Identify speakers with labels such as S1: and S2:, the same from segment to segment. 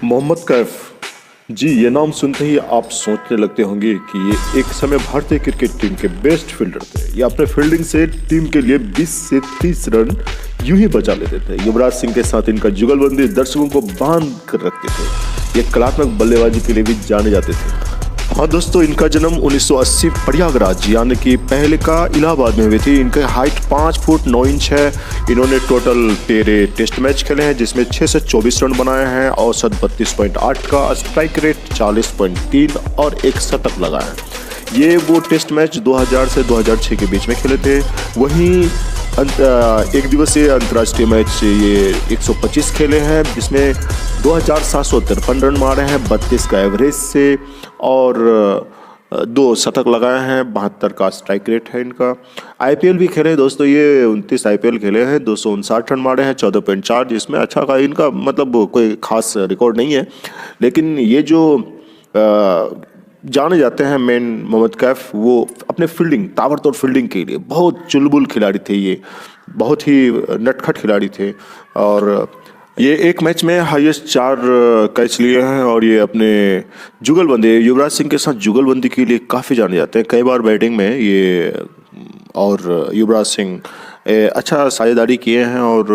S1: मोहम्मद कैफ जी, ये नाम सुनते ही आप सोचने लगते होंगे कि ये एक समय भारतीय क्रिकेट टीम के बेस्ट फील्डर थे। ये अपने फील्डिंग से टीम के लिए 20 से 30 रन यूं ही बचा लेते थे। युवराज सिंह के साथ इनका जुगलबंदी दर्शकों को बांध कर रखते थे। ये कलात्मक बल्लेबाजी के लिए भी जाने जाते थे। हाँ दोस्तों, इनका जन्म 1980 प्रयागराज यानी कि पहले का इलाहाबाद में हुई थी। इनका हाइट 5 फुट 9 इंच है। इन्होंने टोटल 13 टेस्ट मैच खेले हैं जिसमें 6 से 24 रन बनाए हैं। औसत 32.8 का, स्ट्राइक रेट 40.3 और एक शतक लगाया है। ये वो टेस्ट मैच 2000 से 2006 के बीच में खेले थे। वहीं एक दिवसीय अंतर्राष्ट्रीय मैच ये 125 खेले हैं जिसमें 2753 रन मारे हैं 32 का एवरेज से और 2 शतक लगाए हैं। 72 का स्ट्राइक रेट है इनका। आईपीएल भी खेले दोस्तों, ये 29 आईपीएल खेले हैं, 259 रन मारे हैं 14.4, जिसमें अच्छा का इनका मतलब कोई खास रिकॉर्ड नहीं है। लेकिन ये जो जाने जाते हैं मेन मोहम्मद कैफ, वो अपने फील्डिंग, ताबड़तोड़ फील्डिंग के लिए बहुत चुलबुल खिलाड़ी थे। ये बहुत ही नटखट खिलाड़ी थे और ये एक मैच में हाईएस्ट 4 कैच लिए हैं और ये अपने जुगलबंदी, युवराज सिंह के साथ जुगलबंदी के लिए काफ़ी जाने जाते हैं। कई बार बैटिंग में ये और युवराज सिंह अच्छा साझेदारी किए हैं और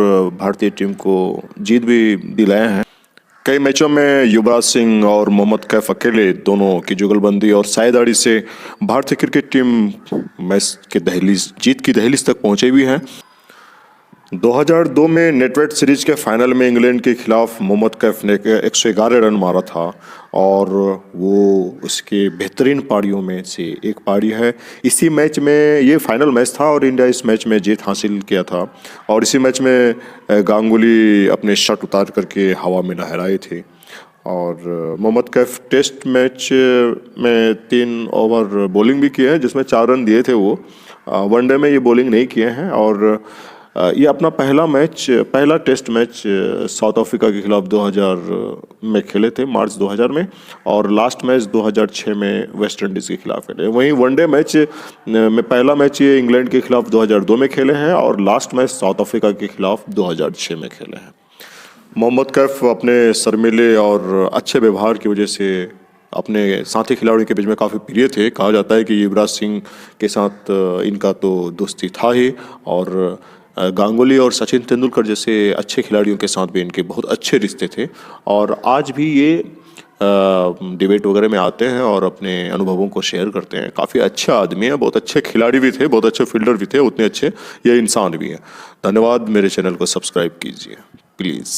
S1: भारतीय टीम को जीत भी दिलाए हैं। कई मैचों में युवराज सिंह और मोहम्मद कैफ अकेले दोनों की जुगलबंदी और साझेदारी से भारतीय क्रिकेट टीम मैच के जीत की दहलीज तक पहुंचे भी हैं। 2002 में नेटवेट सीरीज के फाइनल में इंग्लैंड के खिलाफ मोहम्मद कैफ ने 111 रन मारा था और वो उसके बेहतरीन पारियों में से एक पारी है। इसी मैच में ये फाइनल मैच था और इंडिया इस मैच में जीत हासिल किया था और इसी मैच में गांगुली अपने शट उतार करके हवा में लहराए थे। और मोहम्मद कैफ टेस्ट मैच में 3 ओवर बॉलिंग भी किए हैं जिसमें 4 रन दिए थे। वो वनडे में ये बॉलिंग नहीं किए हैं और ये अपना पहला टेस्ट मैच साउथ अफ्रीका के खिलाफ 2000 में खेले थे, मार्च 2000 में, और लास्ट मैच 2006 में वेस्ट इंडीज़ के खिलाफ खेले। वहीं वनडे मैच में पहला मैच ये इंग्लैंड के खिलाफ 2002 में खेले हैं और लास्ट मैच साउथ अफ्रीका के खिलाफ 2006 में खेले हैं। मोहम्मद कैफ अपने शर्मीले और अच्छे व्यवहार की वजह से अपने साथी खिलाड़ियों के बीच में काफ़ी प्रिय थे। कहा जाता है कि युवराज सिंह के साथ इनका तो दोस्ती था ही और गांगुली और सचिन तेंदुलकर जैसे अच्छे खिलाड़ियों के साथ भी इनके बहुत अच्छे रिश्ते थे और आज भी ये डिबेट वगैरह में आते हैं और अपने अनुभवों को शेयर करते हैं। काफ़ी अच्छा आदमी है, बहुत अच्छे खिलाड़ी भी थे, बहुत अच्छे फील्डर भी थे, उतने अच्छे ये इंसान भी हैं। धन्यवाद। मेरे चैनल को सब्सक्राइब कीजिए प्लीज़।